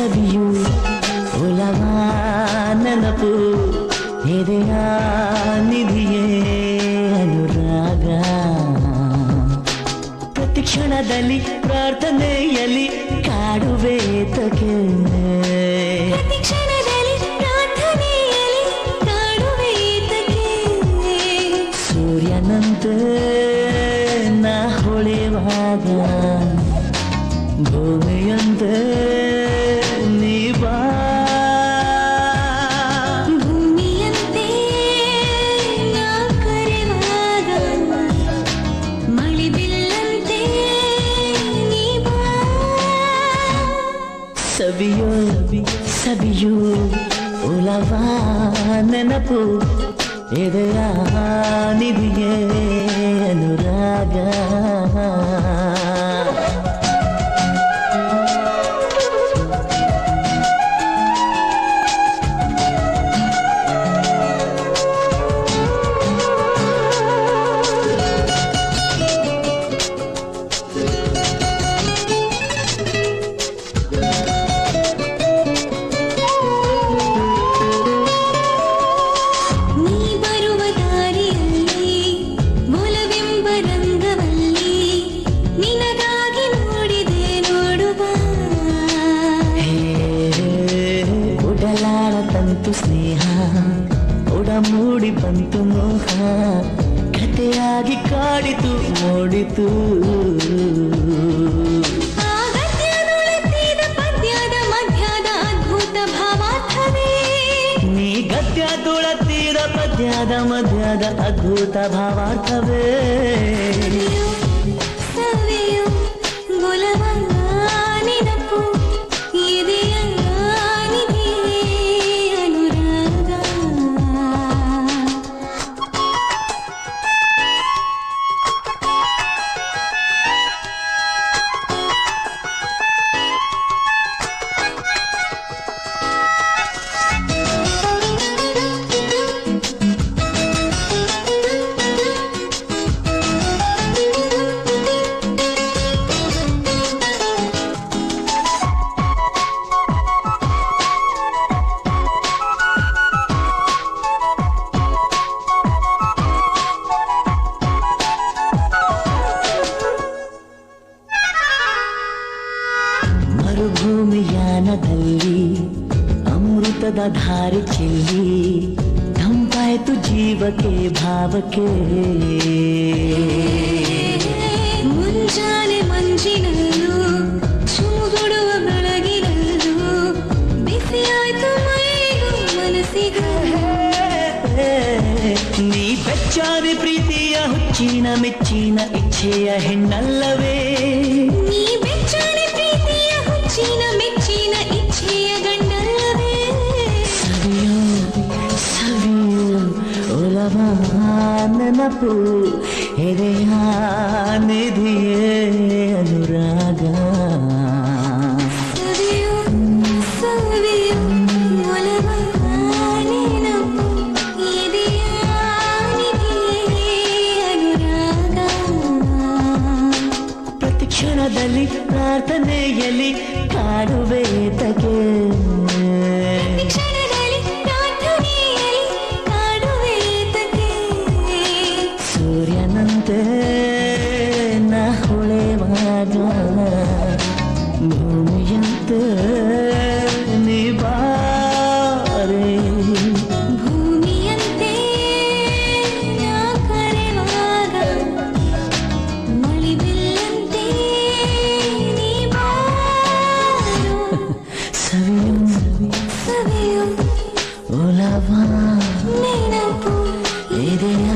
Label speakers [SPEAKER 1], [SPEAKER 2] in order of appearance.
[SPEAKER 1] ಸವಿಯು ಒಲವ ನೆನಪು ಎದೆಯ ನಿಧಿಯೇ ಅನುರಾಗ ಪ್ರತಿ ಕ್ಷಣದಲ್ಲಿ ಪ್ರಾರ್ಥನೆಯಲ್ಲಿ ಕಾಡುವೆ ತಕೆ ಸೂರ್ಯನಂತೆ ನಾ ಹೊಳೆವಾಗ ಭೂಮಿಯಂತೆ ನೀ ಬಾ
[SPEAKER 2] ಭೂಮಿಯಂತೆ ನಾ ಕರೆವಾಗ ಮಳೆಬಿಲ್ಲಂತೆ ನೀ ಬಾ
[SPEAKER 1] ಸವಿಯೋ ಸವಿಯು ಒಲವ ನೆನಪು ಎದೆಯ ನಿಧಿಯೇ ಅನುರಾಗ ಸ್ನೇಹ ಒಡಮೂಡಿ ಬಂತು ಮೋಹ ಕಥೆಯಾಗಿ ಕಾಡಿತು ಮೂಡಿತು
[SPEAKER 2] ಪದ್ಯದ ಮಧ್ಯದ ಅದ್ಭುತ ಭಾವಾರ್ಥವೇ
[SPEAKER 1] ನೀ ಗದ್ಯ ತುಳತೀರ ಪದ್ಯದ ಮಧ್ಯದ ಅದ್ಭುತ ಭಾವಾರ್ಥವೇ
[SPEAKER 2] ಸವಿಯು ಒಲವ ನೆನಪು ಎದೆಯ ಮರುಭೂಮಿಯಾನದಲ್ಲಿ ಅಮೃತದ ಧಾರೆ ಚೆಲ್ಲಿ ತಂಪಾಯ್ತು ಜೀವಕ್ಕೆ ಭಾವಕ್ಕೆ ಮುಂಜಾನೆ ಮಂಜಿನಲ್ಲೂ ಚುಮುಗುಡುವ ಬೆಳಗಿನಲ್ಲೂ ಬಿಸಿಯಾಯ್ತು ಮೈಗೂ ಮನಸ್ಸಿಗೂ
[SPEAKER 1] ನೀ ಬೆಚ್ಚಾರಿ ಪ್ರೀತಿಯ ಹುಚ್ಚಿನ ಮೆಚ್ಚಿನ ಇಚ್ಛೆಯ ಹೆಣ್ಣಲ್ಲವೇ
[SPEAKER 2] ನೀ ಬೆಚ್ಚಾರಿ ಪ್ರೀತಿಯ ಹುಚ್ಚಿನ ಮೆಚ್ಚಿನ ಇಚ್ಛೆಯ ಗಂಡಲ್ಲವೇ
[SPEAKER 1] ಸವಿಯೋ ಸವಿಯೋ ಒಲವ ನೆನಪು ಎದೆಯ ನಿಧಿಯೇ ಅನುರಾಗ
[SPEAKER 2] ಸವಿಯು ಸವಿಯು ಒಲವ ನೆನಪು ಎದೆಯ ನಿಧಿಯೇ ಅನುರಾಗ
[SPEAKER 1] ಪ್ರತಿ ಕ್ಷಣದಲ್ಲಿ ಪ್ರಾರ್ಥನೆಯಲ್ಲಿ ಕಾಡುವೆ ತಗೆ
[SPEAKER 2] ಕ್ಷಣದಲ್ಲಿ ಪ್ರಾರ್ಥನೆಯಲ್ಲಿ ಕಾಡುವೆ ತಗೆ
[SPEAKER 1] ಸೂರ್ಯನಂತೆ ನಾ ಹೊಳೆವಾಗ ಭೂಮಿಯಂತೆ ನೀ ಬಾರೆ
[SPEAKER 2] ಭೂಮಿಯಂತೆ ನಾ ಕರೆವಾಗ ಮಳೆಬಿಲ್ಲಂತೆ ನೀ ಬಾರೋ
[SPEAKER 1] ಸವಿಯು
[SPEAKER 2] ಸವಿಯು
[SPEAKER 1] ಒಲವ
[SPEAKER 2] ನೆನಪು
[SPEAKER 1] ಎದೆಯ